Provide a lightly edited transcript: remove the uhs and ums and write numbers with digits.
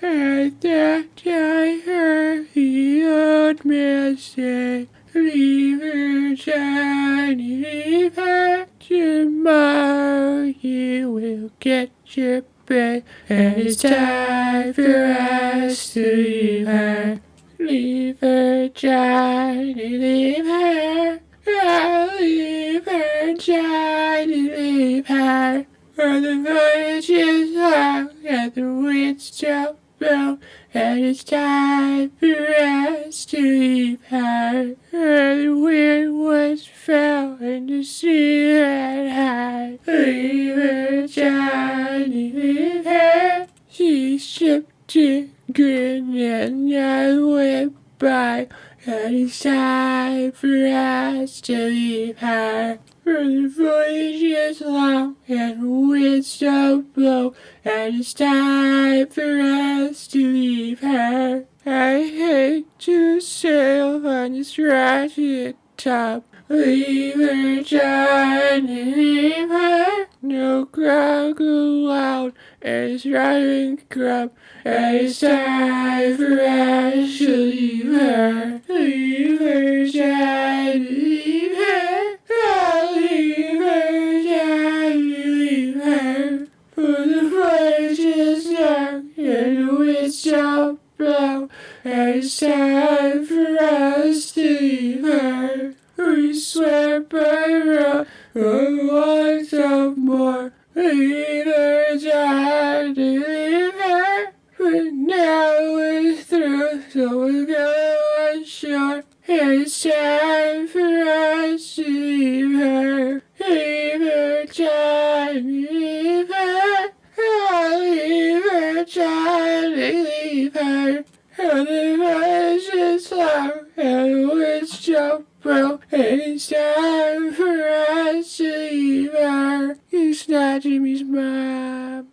I thought I heard the old man say, leave her, Johnny, leave her. Tomorrow you will get your pay, and it's time for us to leave her. Leave her, Johnny, leave her. I'll leave her, Johnny, leave her. For the voyage is long and the winds don't blow, and it's time for us to leave her. For the wind was foul and the sea ran high. Leave her, Johnny, leave her. She sipped and grinned and I went by, and it's time for us to leave her. For the voyage is long and the winds don't blow, and it's time for us to leave her. I hate to sail on this rocky top. Leave her, Johnny, leave her. No crowd go out, and it's running crop, and it's time for us to leave her. Leave her, Johnny, leave her. I'll leave her, Johnny, leave her. For the voyage is long and the winds don't blow, and it's time for us to leave her. We swear by road, we want no more. Leave her, Johnny, leave her. But now we're through, so we'll go on shore. And it's time for us to leave her. Leave her, Johnny, leave her. I'll leave her, Johnny, leave her. And the voyage is long and the winds don't blow, and it's time for us to leave her. It's not Jimmy's mom.